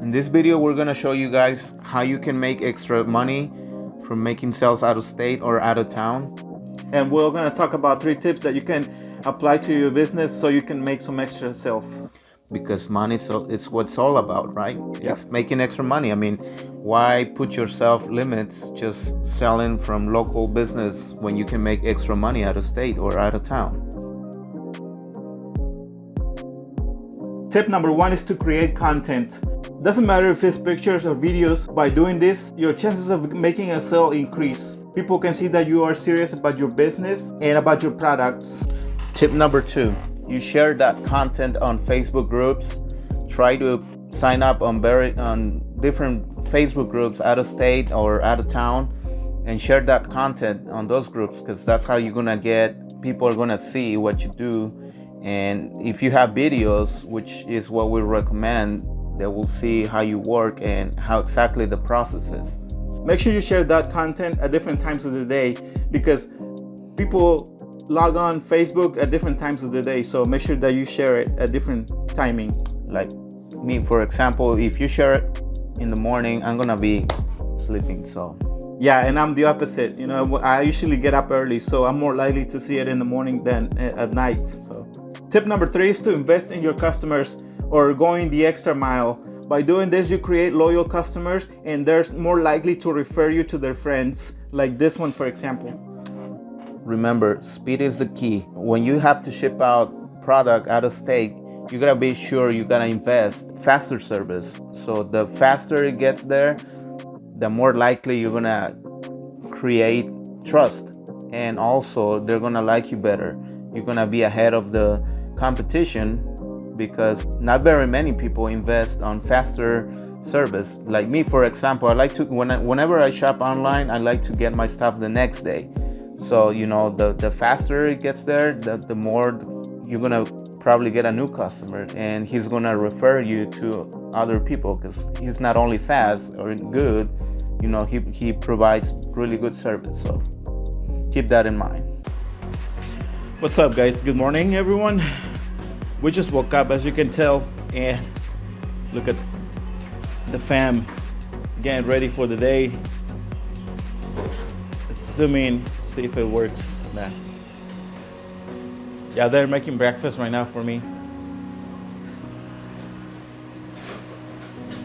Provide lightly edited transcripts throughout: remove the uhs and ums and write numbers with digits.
In this video, we're gonna show you guys how you can make extra money from making sales out of state or out of town. And we're gonna talk about 3 tips that you can apply to your business so you can make some extra sales. Because money, it's what it's all about, right? Yeah. It's making extra money. I mean, why put yourself limits just selling from local business when you can make extra money out of state or out of town? Tip number 1 is to create content. Doesn't matter if it's pictures or videos. By doing this, your chances of making a sale increase. People can see that you are serious about your business and about your products. Tip number 2, you share that content on Facebook groups. Try to sign up on different Facebook groups out of state or out of town and share that content on those groups, because that's how you're gonna get, people are gonna see what you do. And if you have videos, which is what we recommend, they will see how you work and how exactly the process is. Make sure you share that content at different times of the day, because people log on Facebook at different times of the day. So make sure that you share it at different timing. Like me, for example, if you share it in the morning, I'm gonna be sleeping, so. Yeah, and I'm the opposite. You know, I usually get up early, so I'm more likely to see it in the morning than at night. So, tip number 3 is to invest in your customers, or going the extra mile. By doing this, you create loyal customers, and they're more likely to refer you to their friends, like this one, for example. Remember, speed is the key. When you have to ship out product out of state, you gotta be sure you gotta invest faster service. So the faster it gets there, the more likely you're gonna create trust, and also they're gonna like you better. You're gonna be ahead of the competition, because not very many people invest on faster service. Like me, for example, I like to, whenever I shop online, I like to get my stuff the next day. So, you know, the faster it gets there, the more you're gonna probably get a new customer, and he's gonna refer you to other people, because he's not only fast or good, you know, he provides really good service. So keep that in mind. What's up, guys? Good morning, everyone. We just woke up, as you can tell, and look at the fam getting ready for the day. Let's zoom in, see if it works. Nah. Yeah, they're making breakfast right now for me.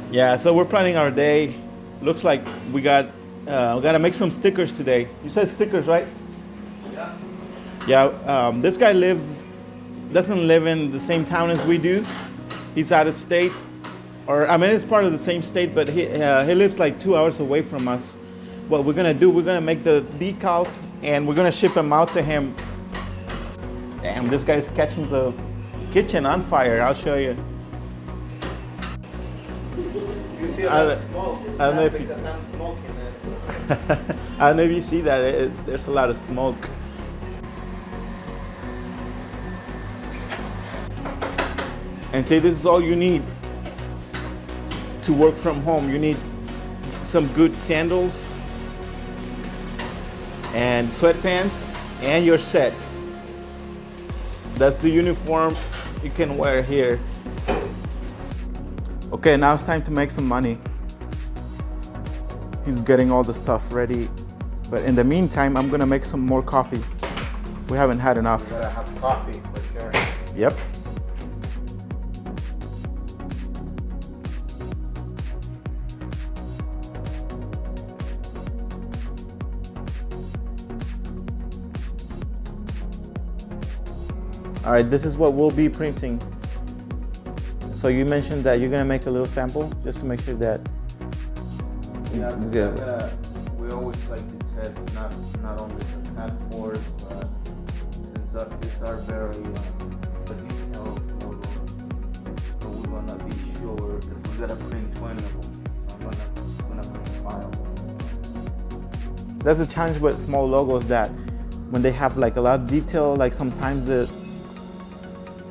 Yeah, so we're planning our day. Looks like we gotta make some stickers today. You said stickers, right? Yeah. Yeah. This guy doesn't live in the same town as we do. He's out of state, or I mean, it's part of the same state, but he lives like 2 hours away from us. What we're gonna do, we're gonna make the decals, and we're gonna ship them out to him. Damn, this guy's catching the kitchen on fire. I'll show you. You see a lot of smoke. It's I don't know not if you- because I'm smoking this. I don't know if you see that. There's a lot of smoke. And see, this is all you need to work from home. You need some good sandals and sweatpants, and you're set. That's the uniform you can wear here. Okay, now it's time to make some money. He's getting all the stuff ready, but in the meantime, I'm gonna make some more coffee. We haven't had enough. You gotta have coffee for sure. Yep. All right, this is what we'll be printing. So you mentioned that you're gonna make a little sample just to make sure that. Yeah, Yeah. we always like to test not only the platforms, but since these are very detailed logos, so we're gonna be sure, because we gotta print 20 of them. So I'm gonna print 5. That's a challenge with small logos, that when they have like a lot of detail, like sometimes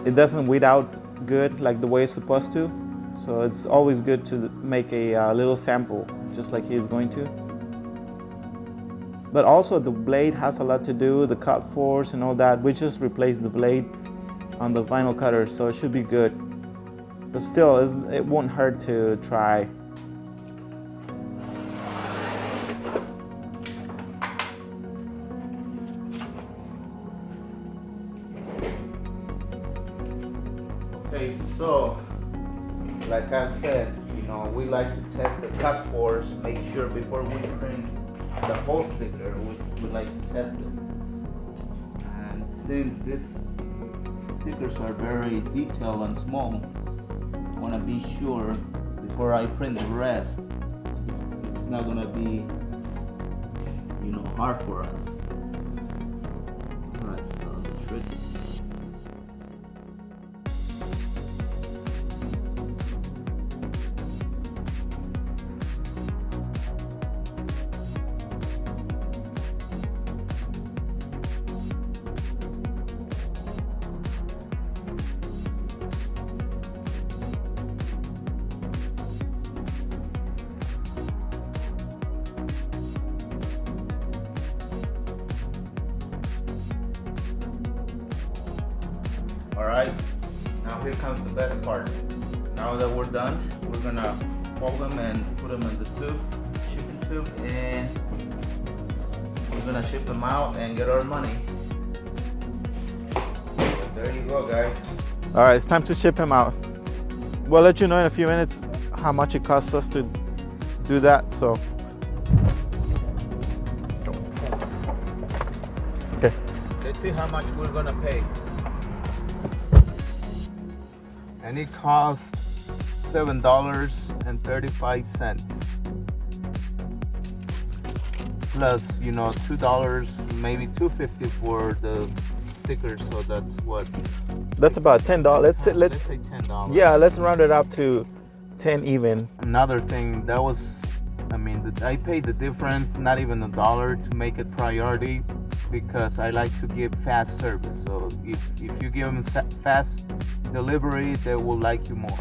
it doesn't weed out good like the way it's supposed to. So it's always good to make a little sample, just like he's going to. But also the blade has a lot to do, the cut force and all that. We just replaced the blade on the vinyl cutter, so it should be good. But still, it won't hurt to try. Okay, so like I said, we like to test the cut force, make sure before we print the whole sticker, we like to test it. And since these stickers are very detailed and small, I want to be sure before I print the rest, it's not going to be, hard for us. Alright, so the trick. Alright, now here comes the best part. Now that we're done, we're gonna fold them and put them in the shipping tube, and we're gonna ship them out and get our money. So there you go, guys. All right, it's time to ship him out. We'll let you know in a few minutes how much it costs us to do that. So, okay. Let's see how much we're gonna pay. And it costs $7.35 plus $2, maybe $2.50 for the stickers, so that's what, That's about $10. Let's say $10. Yeah, let's round it up to 10 even. Another thing that was, I paid the difference, not even $1, to make it priority, because I like to give fast service. So if you give them fast delivery, they will like you more.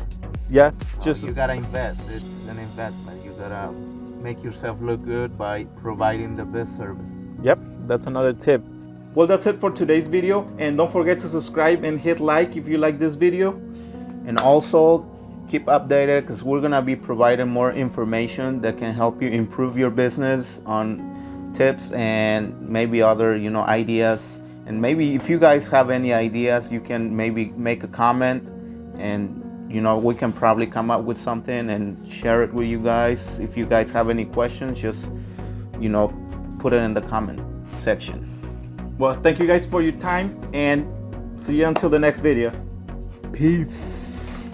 Yeah, just you gotta invest. It's an investment. You gotta make yourself look good by providing the best service. Yep, that's another tip. Well, that's it for today's video, and don't forget to subscribe and hit like if you like this video. And also keep updated, because we're gonna be providing more information that can help you improve your business on tips and maybe other ideas. And maybe if you guys have any ideas, you can maybe make a comment, and we can probably come up with something and share it with you guys. If you guys have any questions, just put it in the comment section. Well, thank you guys for your time, and see you until the next video. Peace.